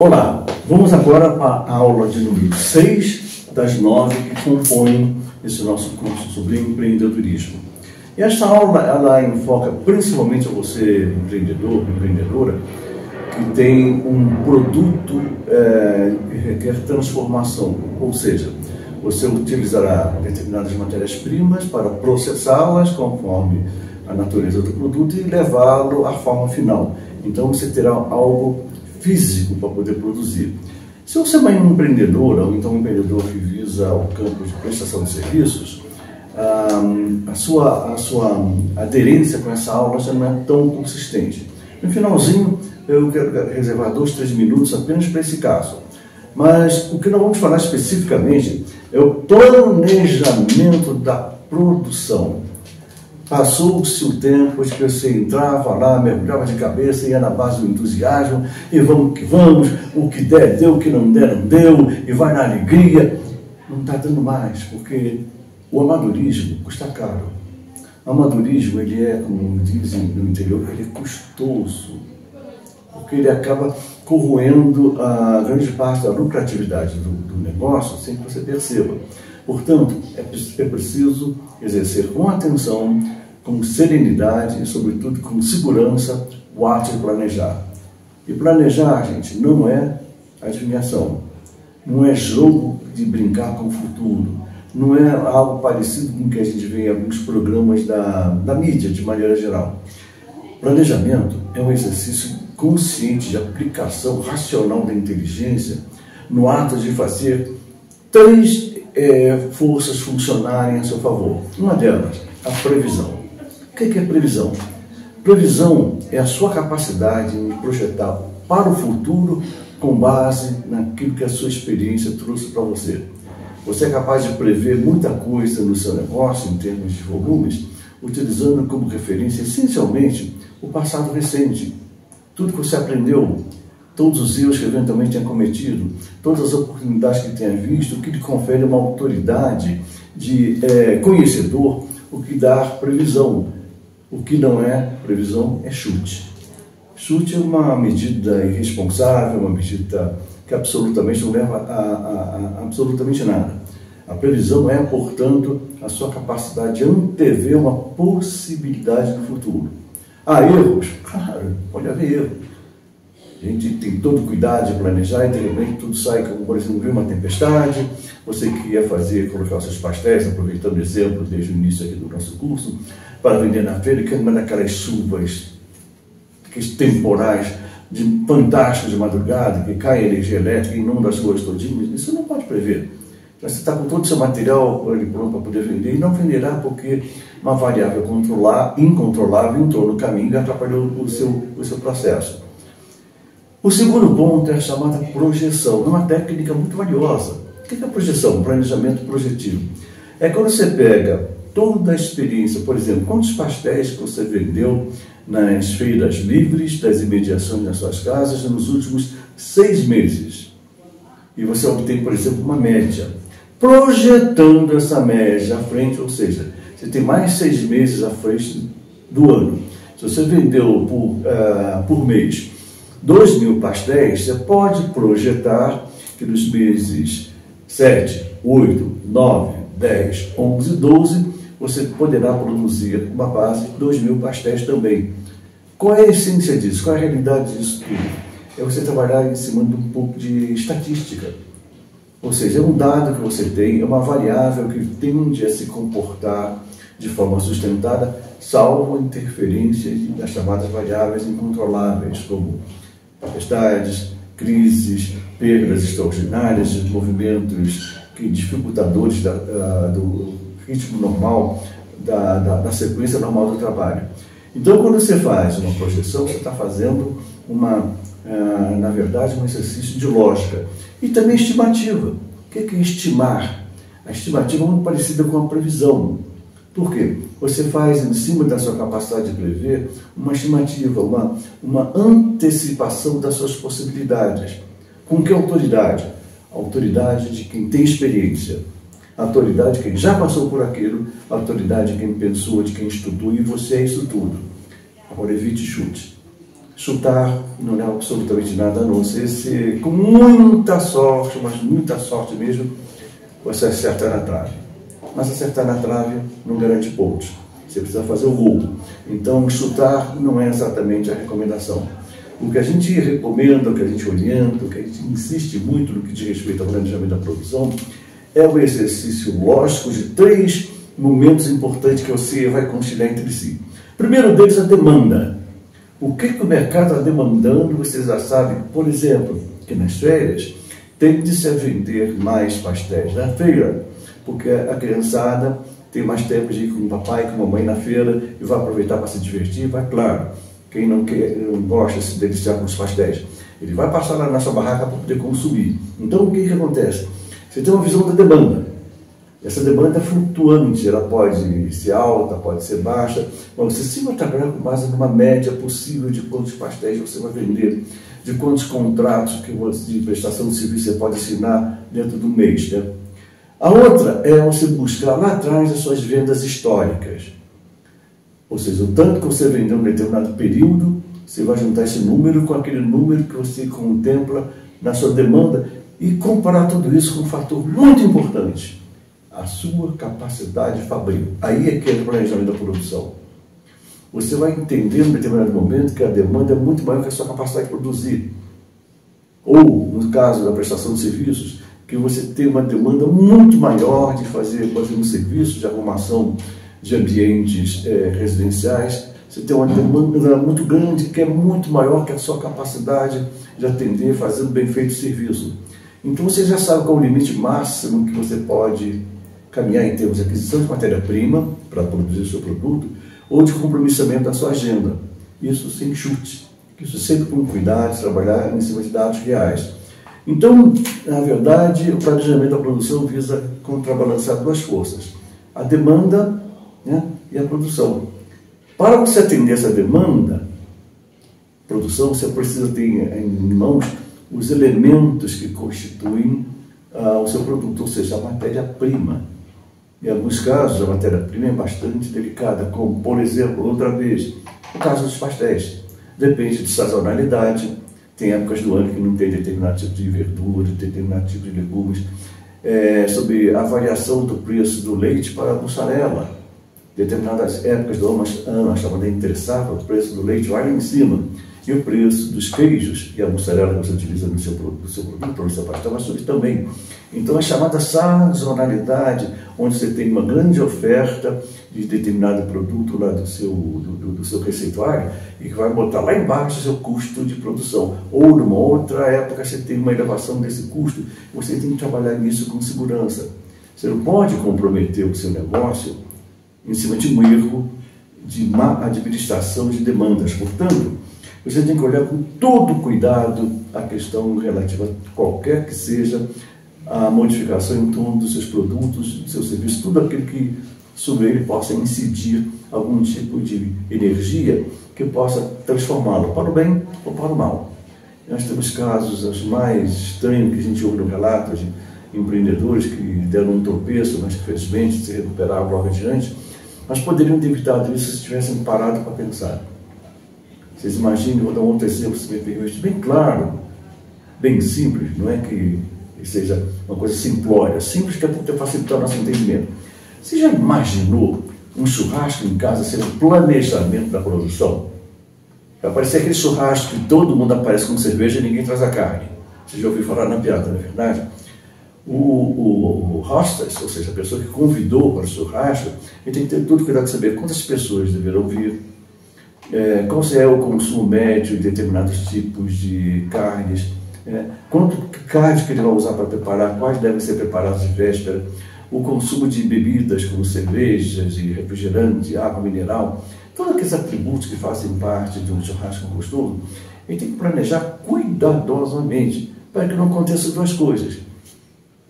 Olá, vamos agora para a aula de número 6 das 9 que compõem esse nosso curso sobre empreendedorismo. E esta aula, ela enfoca principalmente a você, empreendedor, empreendedora, que tem um produto que requer transformação, ou seja, você utilizará determinadas matérias-primas para processá-las conforme a natureza do produto e levá-lo à forma final. Então você terá algo físico para poder produzir. Se você é uma empreendedora, ou então um empreendedor que visa o campo de prestação de serviços, a sua aderência com essa aula já não é tão consistente. No finalzinho, eu quero reservar 2, 3 minutos apenas para esse caso. Mas o que nós vamos falar especificamente é o planejamento da produção. Passou-se o tempo de que você entrava lá, mergulhava de cabeça, ia na base do entusiasmo, e vamos que vamos, o que der, deu, o que não der, não deu, e vai na alegria. Não está dando mais, porque o amadorismo custa caro. O amadorismo, ele é, como dizem no interior, ele é custoso, porque ele acaba corroendo a grande parte da lucratividade do negócio sem que você perceba. Portanto, é preciso exercer com atenção, com serenidade e, sobretudo, com segurança o ato de planejar. E planejar, gente, não é adivinhação, não é jogo de brincar com o futuro, não é algo parecido com o que a gente vê em alguns programas da mídia, de maneira geral. Planejamento é um exercício consciente de aplicação racional da inteligência no ato de fazer três forças funcionarem a seu favor. Uma delas, a previsão. O que é previsão? Previsão é a sua capacidade de projetar para o futuro com base naquilo que a sua experiência trouxe para você. Você é capaz de prever muita coisa no seu negócio, em termos de volumes, utilizando como referência, essencialmente, o passado recente. Tudo que você aprendeu, todos os erros que eventualmente tenha cometido, todas as oportunidades que tenha visto, o que lhe confere uma autoridade de conhecedor, o que dá previsão. O que não é previsão é chute. Chute é uma medida irresponsável, uma medida que absolutamente não leva a absolutamente nada. A previsão é, portanto, a sua capacidade de antever uma possibilidade do futuro. Há erros? Claro, pode haver erros. A gente tem todo cuidado de planejar e de repente tudo sai, como por exemplo, veio uma tempestade, você queria colocar os seus pastéis, aproveitando o exemplo desde o início aqui do nosso curso, para vender na feira, que manda aquelas chuvas, aqueles temporais fantásticos de madrugada, que cai energia elétrica e inunda as ruas todinhas, isso não pode prever. Você está com todo o seu material pronto para poder vender e não venderá porque uma variável incontrolável entrou no caminho e atrapalhou o seu processo. O segundo ponto é a chamada projeção, uma técnica muito valiosa. O que é a projeção? Planejamento projetivo. É quando você pega toda a experiência, por exemplo, quantos pastéis que você vendeu nas feiras livres, das imediações das suas casas, nos últimos 6 meses. E você obtém, por exemplo, uma média. Projetando essa média à frente, ou seja, você tem mais 6 meses à frente do ano. Se você vendeu por mês 2.000 pastéis, você pode projetar que nos meses 7, 8, 9, 10, 11, 12, você poderá produzir uma base de 2.000 pastéis também. Qual é a essência disso? Qual é a realidade disso tudo? É você trabalhar em cima de um pouco de estatística. Ou seja, é um dado que você tem, é uma variável que tende a se comportar de forma sustentada, salvo a interferência das chamadas variáveis incontroláveis, como tempestades, crises, perdas extraordinárias, movimentos dificultadores do ritmo normal, da sequência normal do trabalho. Então, quando você faz uma projeção, você está fazendo na verdade, um exercício de lógica. E também estimativa. O que é estimar? A estimativa é muito parecida com a previsão. Por quê? Você faz, em cima da sua capacidade de prever, uma estimativa, uma antecipação das suas possibilidades. Com que autoridade? A autoridade de quem tem experiência. A autoridade de quem já passou por aquilo, a autoridade de quem pensou, de quem estudou, e você é isso tudo. Agora evite chute. chutar não é absolutamente nada, a não ser se com muita sorte, mas muita sorte mesmo, você acertar na trave. Mas acertar na trave não garante pontos. Você precisa fazer o gol. Então, chutar não é exatamente a recomendação. O que a gente recomenda, o que a gente orienta, o que a gente insiste muito no que diz respeito ao planejamento da produção, é o exercício lógico de 3 momentos importantes que você vai conciliar entre si. Primeiro deles, a demanda. O que o mercado está demandando, vocês já sabem, por exemplo, que nas feiras tende-se a vender mais pastéis na feira, porque a criançada tem mais tempo de ir com o papai, com a mamãe na feira e vai aproveitar para se divertir, vai, claro. Quem não gosta de se deliciar com os pastéis, ele vai passar lá na sua barraca para poder consumir. Então, o que acontece? Você tem uma visão da demanda. Essa demanda é flutuante, ela pode ser alta, pode ser baixa, mas você sempre vai trabalhar com base numa média possível de quantos pastéis você vai vender, de quantos contratos de prestação de serviço você pode assinar dentro do mês, né? A outra é você buscar lá atrás as suas vendas históricas. Ou seja, o tanto que você vendeu em um determinado período, você vai juntar esse número com aquele número que você contempla na sua demanda e comparar tudo isso com um fator muito importante, a sua capacidade fabril. Aí é que é o planejamento da produção. Você vai entender em um determinado momento que a demanda é muito maior que a sua capacidade de produzir. Ou, no caso da prestação de serviços, que você tem uma demanda muito maior de fazer, por exemplo, um serviço de arrumação de ambientes residenciais. Você tem uma demanda muito grande, que é muito maior que a sua capacidade de atender, fazendo bem feito o serviço. Então você já sabe qual é o limite máximo que você pode caminhar em termos de aquisição de matéria-prima para produzir o seu produto, ou de compromissamento da sua agenda. Isso sem chute, isso sempre com cuidado, trabalhar em cima de dados reais. Então, na verdade, o planejamento da produção visa contrabalançar 2 forças, a demanda, né, e a produção. Para você atender essa demanda, produção, você precisa ter em mãos os elementos que constituem o seu produto, ou seja, a matéria-prima. Em alguns casos, a matéria-prima é bastante delicada, como, por exemplo, outra vez, o caso dos pastéis. Depende de sazonalidade, tem épocas do ano que não tem determinado tipo de verdura, determinado tipo de legumes, sobre a variação do preço do leite para a mussarela. Determinadas épocas do ano a chamada interessada, o preço do leite vai lá em cima. E o preço dos queijos e a mussarela que você utiliza no seu produto, no seu pastel, vai subir também. Então, a chamada sazonalidade, onde você tem uma grande oferta de determinado produto lá do seu receituário e que vai botar lá embaixo o seu custo de produção. Ou, numa outra época, você tem uma elevação desse custo. Você tem que trabalhar nisso com segurança. Você não pode comprometer o seu negócio em cima de um erro de má administração de demandas. Portanto, você tem que olhar com todo cuidado a questão relativa a qualquer que seja a modificação em torno dos seus produtos, dos seus serviços, tudo aquilo que sobre ele possa incidir algum tipo de energia que possa transformá-lo para o bem ou para o mal. Nós temos casos os mais estranhos que a gente ouve no relato de empreendedores que deram um tropeço, mas que felizmente se recuperaram logo adiante, mas poderiam ter evitado isso se tivessem parado para pensar. Vocês imaginem, vou dar um outro exemplo, se me permite, bem claro, bem simples, não é que seja uma coisa simplória, simples que é para facilitar o nosso entendimento. Você já imaginou um churrasco em casa sendo planejamento da produção? Vai parecer aquele churrasco que todo mundo aparece com cerveja e ninguém traz a carne. Você já ouviu falar na piada, não é verdade? O hostess, ou seja, a pessoa que convidou para o churrasco, ele tem que ter todo cuidado de saber quantas pessoas deverão vir, qual é o consumo médio de determinados tipos de carnes, quanto carne que ele vai usar para preparar, quais devem ser preparados de véspera, o consumo de bebidas como cervejas, de refrigerante, água mineral, todos aqueles atributos que fazem parte de um churrasco gostoso, ele tem que planejar cuidadosamente para que não aconteçam 2 coisas.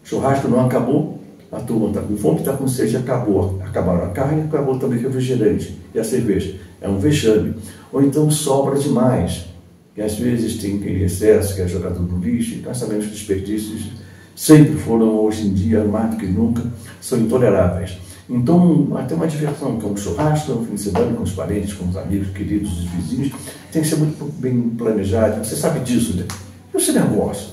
O churrasco não acabou, a turma está com fome, está com sede, acabaram a carne, acabou também o refrigerante e a cerveja. É um vexame. Ou então sobra demais, que às vezes tem aquele excesso que é jogado no lixo. Nós sabemos que os desperdícios sempre foram, hoje em dia, mais do que nunca, são intoleráveis. Então, até uma diversão, que é um churrasco no fim de semana com os parentes, com os amigos, queridos, os vizinhos, tem que ser muito bem planejado. Você sabe disso, né? E o seu negócio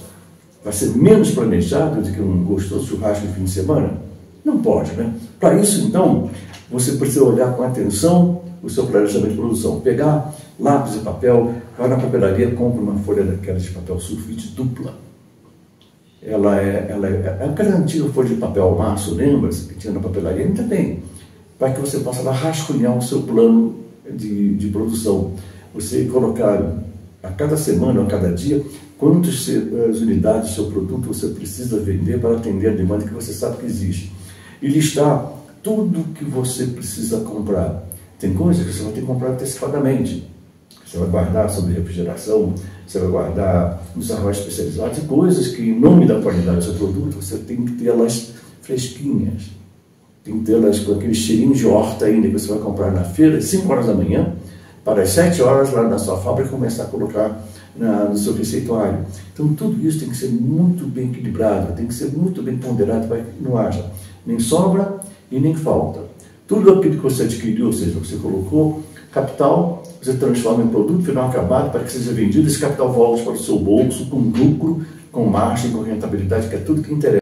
vai ser menos planejado do que um gostoso churrasco no fim de semana? Não pode, né? Para isso, então, você precisa olhar com atenção o seu planejamento de produção. Pegar lápis e papel, vai na papelaria, compra uma folha daquela de papel sulfite dupla. Ela é aquela antiga folha de papel ao maço, lembra-se que tinha na papelaria? Ainda tem, para que você possa lá rascunhar o seu plano de produção. Você colocar a cada semana, a cada dia, quantas unidades do seu produto você precisa vender para atender a demanda que você sabe que existe. E listar tudo que você precisa comprar. Tem coisas que você vai ter que comprar antecipadamente. Você vai guardar sobre refrigeração, você vai guardar nos armazéns especializados e coisas que, em nome da qualidade do seu produto, você tem que tê-las fresquinhas. Tem que tê-las com aquele cheirinho de horta ainda que você vai comprar na feira, às 5 horas da manhã, para as 7 horas lá na sua fábrica começar a colocar no seu receituário. Então tudo isso tem que ser muito bem equilibrado, tem que ser muito bem ponderado para que não haja nem sobra e nem falta. Tudo aquilo que você adquiriu, ou seja, você colocou capital, você transforma em produto final acabado para que seja vendido, esse capital volte para o seu bolso com lucro, com margem, com rentabilidade, que é tudo que interessa.